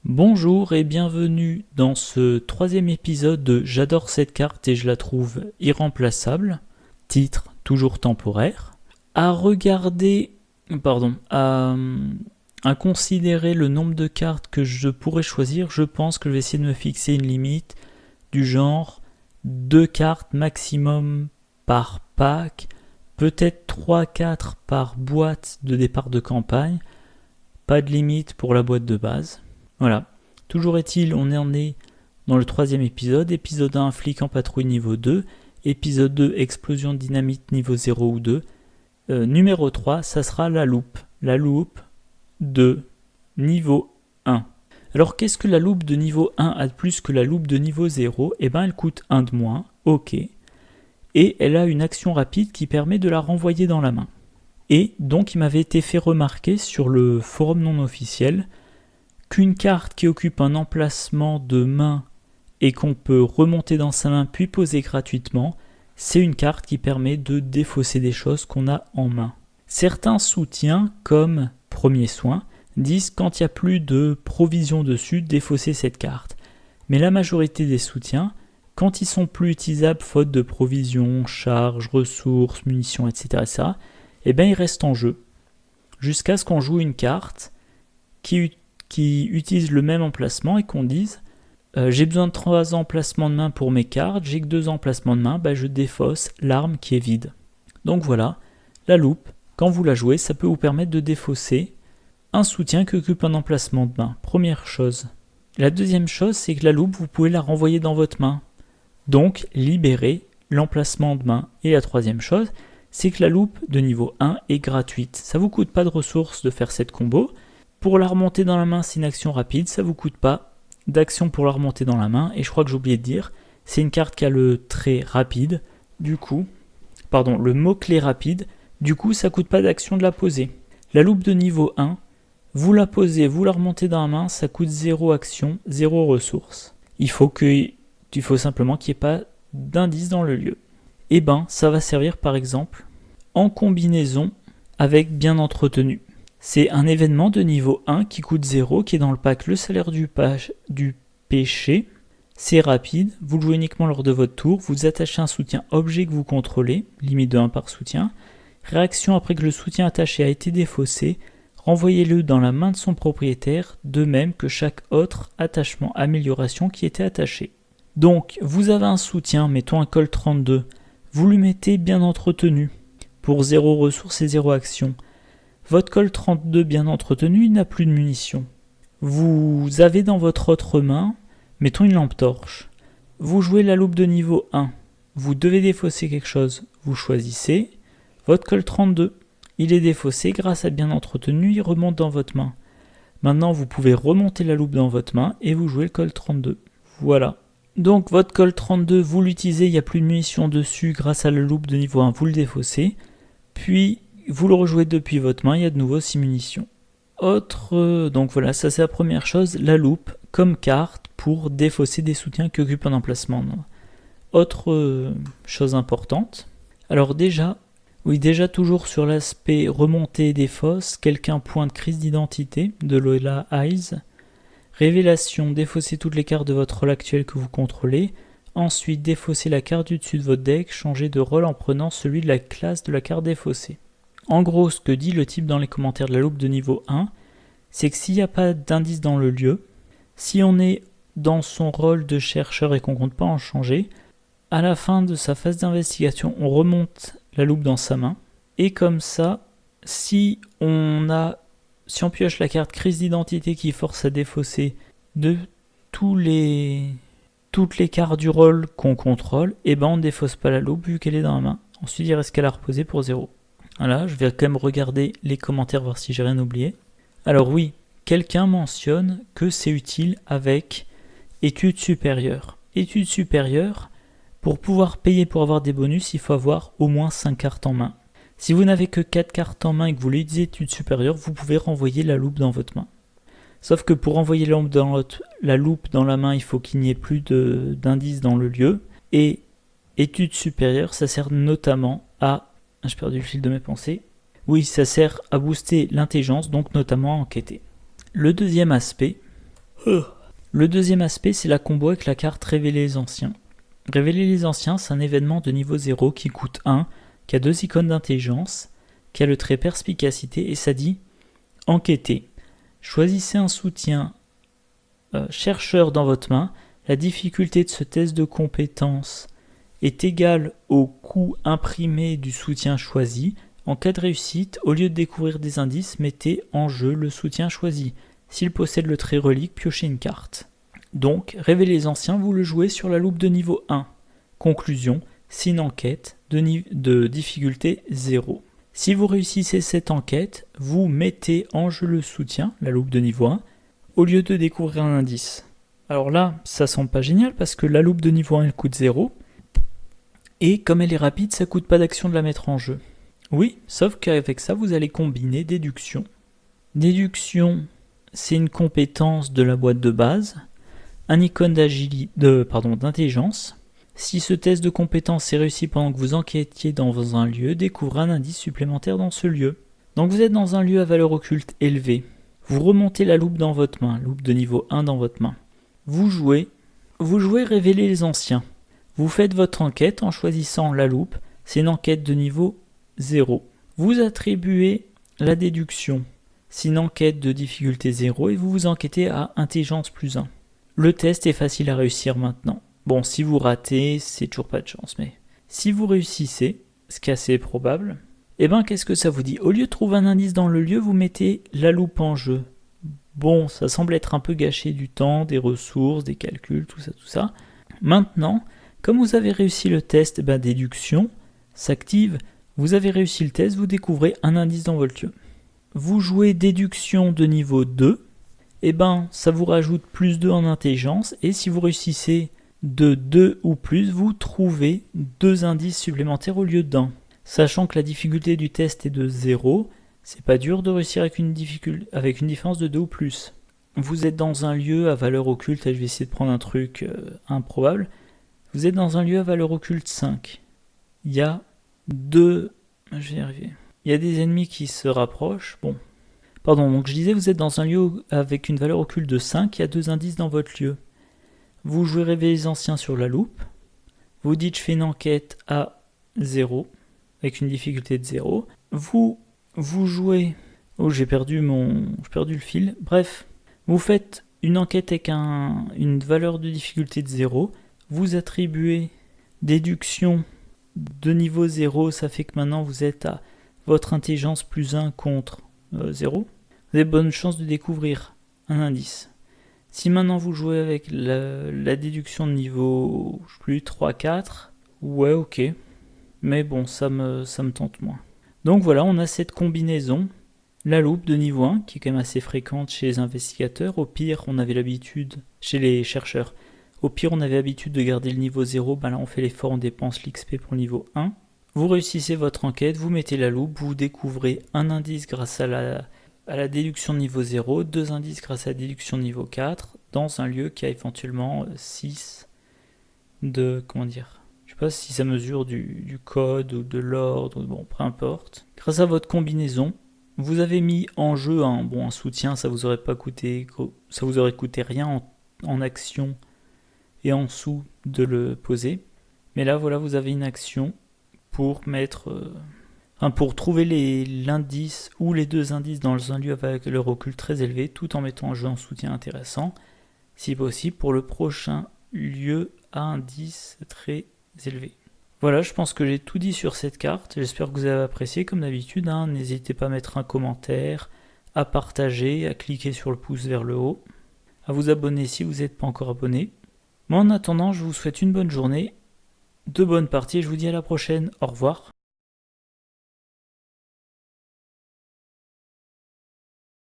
Bonjour et bienvenue dans ce troisième épisode de J'adore cette carte et je la trouve irremplaçable, titre toujours temporaire, à regarder, à considérer le nombre de cartes que je pourrais choisir. Je pense que je vais essayer de me fixer une limite du genre 2 cartes maximum par pack, peut-être 3-4 par boîte de départ de campagne, pas de limite pour la boîte de base. Voilà. Toujours est-il, on en est dans le troisième épisode. Épisode 1, flic en patrouille niveau 2. Épisode 2, explosion de dynamite niveau 0 ou 2. Numéro 3, ça sera la loupe. La loupe de niveau 1. Alors qu'est-ce que la loupe de niveau 1 a de plus que la loupe de niveau 0 ? Eh bien elle coûte 1 de moins, ok. Et elle a une action rapide qui permet de la renvoyer dans la main. Et donc il m'avait été fait remarquer sur le forum non officiel qu'une carte qui occupe un emplacement de main et qu'on peut remonter dans sa main puis poser gratuitement, c'est une carte qui permet de défausser des choses qu'on a en main. Certains soutiens, comme Premier Soin, disent quand il n'y a plus de provisions dessus, défausser cette carte. Mais la majorité des soutiens, quand ils sont plus utilisables faute de provisions, charges, ressources, munitions, etc., eh bien ils restent en jeu. Jusqu'à ce qu'on joue une carte qui utilise le même emplacement et qu'on dise j'ai besoin de 3 emplacements de main pour mes cartes, j'ai que 2 emplacements de main, je défausse l'arme qui est vide. Donc voilà, la loupe, quand vous la jouez, ça peut vous permettre de défausser un soutien qui occupe un emplacement de main. Première chose. La deuxième chose, c'est que la loupe, vous pouvez la renvoyer dans votre main. Donc, libérer l'emplacement de main. Et la troisième chose, c'est que la loupe de niveau 1 est gratuite. Ça ne vous coûte pas de ressources de faire cette combo. Pour la remonter dans la main, c'est une action rapide, ça ne vous coûte pas d'action pour la remonter dans la main. Et je crois que j'ai oublié de dire, c'est une carte qui a le trait rapide, le mot-clé rapide, du coup ça ne coûte pas d'action de la poser. La loupe de niveau 1, vous la posez, vous la remontez dans la main, ça coûte 0 action, 0 ressources. Il faut simplement qu'il n'y ait pas d'indice dans le lieu. Et ça va servir par exemple en combinaison avec bien entretenu. C'est un événement de niveau 1 qui coûte 0, qui est dans le pack le salaire du péché. C'est rapide, vous le jouez uniquement lors de votre tour, vous attachez un soutien objet que vous contrôlez, limite de 1 par soutien. Réaction après que le soutien attaché a été défaussé, renvoyez-le dans la main de son propriétaire, de même que chaque autre attachement amélioration qui était attaché. Donc, vous avez un soutien, mettons un Colt 32, vous lui mettez bien entretenu, pour 0 ressources et 0 action. Votre Colt 32 bien entretenu, il n'a plus de munitions. Vous avez dans votre autre main, mettons une lampe torche. Vous jouez la loupe de niveau 1. Vous devez défausser quelque chose. Vous choisissez votre Colt 32. Il est défaussé grâce à bien entretenu, il remonte dans votre main. Maintenant, vous pouvez remonter la loupe dans votre main et vous jouez le Colt 32. Voilà. Donc votre Colt 32, vous l'utilisez, il n'y a plus de munitions dessus grâce à la loupe de niveau 1, vous le défaussez. Puis vous le rejouez depuis votre main, il y a de nouveau 6 munitions. Donc voilà, ça c'est la première chose, la loupe comme carte pour défausser des soutiens qui occupent un emplacement. Autre chose importante, alors déjà toujours sur l'aspect remontée des fosses, quelqu'un pointe crise d'identité de Lola Eyes. Révélation, défausser toutes les cartes de votre rôle actuel que vous contrôlez. Ensuite, défausser la carte du dessus de votre deck, changer de rôle en prenant celui de la classe de la carte défaussée. En gros, ce que dit le type dans les commentaires de la loupe de niveau 1, c'est que s'il n'y a pas d'indice dans le lieu, si on est dans son rôle de chercheur et qu'on ne compte pas en changer, à la fin de sa phase d'investigation, on remonte la loupe dans sa main, et comme ça, si on pioche la carte crise d'identité qui force à défausser de toutes les cartes du rôle qu'on contrôle, on ne défausse pas la loupe vu qu'elle est dans la main. Ensuite, il reste qu'à la reposer pour 0. Voilà, je vais quand même regarder les commentaires, voir si j'ai rien oublié. Alors oui, quelqu'un mentionne que c'est utile avec études supérieures. Études supérieures, pour pouvoir payer pour avoir des bonus, il faut avoir au moins 5 cartes en main. Si vous n'avez que 4 cartes en main et que vous voulez utiliser études supérieures, vous pouvez renvoyer la loupe dans votre main. Sauf que pour renvoyer la loupe dans la main, il faut qu'il n'y ait plus d'indices dans le lieu. Et études supérieures, ça sert notamment à... J'ai perdu le fil de mes pensées. Oui, ça sert à booster l'intelligence, donc notamment à enquêter. Le deuxième aspect, Le deuxième aspect, c'est la combo avec la carte Révéler les anciens. Révéler les anciens, c'est un événement de niveau 0 qui coûte 1, qui a 2 icônes d'intelligence, qui a le trait perspicacité et ça dit enquêter. Choisissez un soutien chercheur dans votre main. La difficulté de ce test de compétence est égale au coût imprimé du soutien choisi. En cas de réussite, au lieu de découvrir des indices, mettez en jeu le soutien choisi. S'il possède le trait relique, piochez une carte. Donc, Révéler les anciens, vous le jouez sur la loupe de niveau 1. Conclusion, c'est une enquête de difficulté 0. Si vous réussissez cette enquête, vous mettez en jeu le soutien, la loupe de niveau 1, au lieu de découvrir un indice. Alors là, ça semble pas génial parce que la loupe de niveau 1, elle coûte 0. Et comme elle est rapide, ça coûte pas d'action de la mettre en jeu. Oui, sauf qu'avec ça, vous allez combiner déduction. Déduction, c'est une compétence de la boîte de base. Un icône d'intelligence. Si ce test de compétence est réussi pendant que vous enquêtiez dans un lieu, découvrez un indice supplémentaire dans ce lieu. Donc vous êtes dans un lieu à valeur occulte élevée. Vous remontez la loupe dans votre main, loupe de niveau 1 dans votre main. Vous jouez Révéler les anciens. Vous faites votre enquête en choisissant la loupe. C'est une enquête de niveau 0. Vous attribuez la déduction. C'est une enquête de difficulté 0 et vous vous enquêtez à intelligence plus 1. Le test est facile à réussir maintenant. Bon, si vous ratez, c'est toujours pas de chance, mais si vous réussissez, ce qui est assez probable, qu'est-ce que ça vous dit? Au lieu de trouver un indice dans le lieu, vous mettez la loupe en jeu. Bon, ça semble être un peu gâché du temps, des ressources, des calculs, tout ça. Maintenant, comme vous avez réussi le test, déduction s'active. Vous avez réussi le test, vous découvrez un indice dans votre lieu. Vous jouez déduction de niveau 2, ça vous rajoute plus 2 en intelligence, et si vous réussissez de 2 ou plus, vous trouvez 2 indices supplémentaires au lieu d'1. Sachant que la difficulté du test est de 0, c'est pas dur de réussir avec une différence de 2 ou plus. Vous êtes dans un lieu à valeur occulte, je vais essayer de prendre un truc improbable. Vous êtes dans un lieu à valeur occulte 5. Il y a il y a des ennemis qui se rapprochent. Donc je disais, vous êtes dans un lieu avec une valeur occulte de 5, il y a 2 indices dans votre lieu. Vous jouez Révéler les anciens sur la loupe. Vous dites je fais une enquête à 0, avec une difficulté de 0. Vous jouez... j'ai perdu le fil. Bref, vous faites une enquête avec une valeur de difficulté de 0. Vous attribuez déduction de niveau 0, ça fait que maintenant vous êtes à votre intelligence plus 1 contre 0. Vous avez bonne chance de découvrir un indice. Si maintenant vous jouez avec la déduction de niveau 3, 4, ouais ok. Mais bon, ça me tente moins. Donc voilà, on a cette combinaison. La loupe de niveau 1, qui est quand même assez fréquente chez les investigateurs. Au pire, on avait l'habitude, chez les chercheurs, au pire, on avait l'habitude de garder le niveau 0. Là, on fait l'effort, on dépense l'XP pour le niveau 1. Vous réussissez votre enquête, vous mettez la loupe, vous découvrez un indice grâce à la déduction de niveau 0, 2 indices grâce à la déduction de niveau 4, dans un lieu qui a éventuellement 6 de... Je sais pas si ça mesure du code ou de l'ordre, peu importe. Grâce à votre combinaison, vous avez mis en jeu un soutien, ça vous aurait coûté rien en action et en sous de le poser. Mais là, voilà, vous avez une action pour pour trouver l'indice ou les 2 indices dans un lieu avec le recul très élevé, tout en mettant en jeu un soutien intéressant, si possible, pour le prochain lieu à indice très élevé. Voilà, je pense que j'ai tout dit sur cette carte. J'espère que vous avez apprécié, comme d'habitude. N'hésitez pas à mettre un commentaire, à partager, à cliquer sur le pouce vers le haut, à vous abonner si vous n'êtes pas encore abonné. Moi, en attendant, je vous souhaite une bonne journée, de bonnes parties et je vous dis à la prochaine. Au revoir.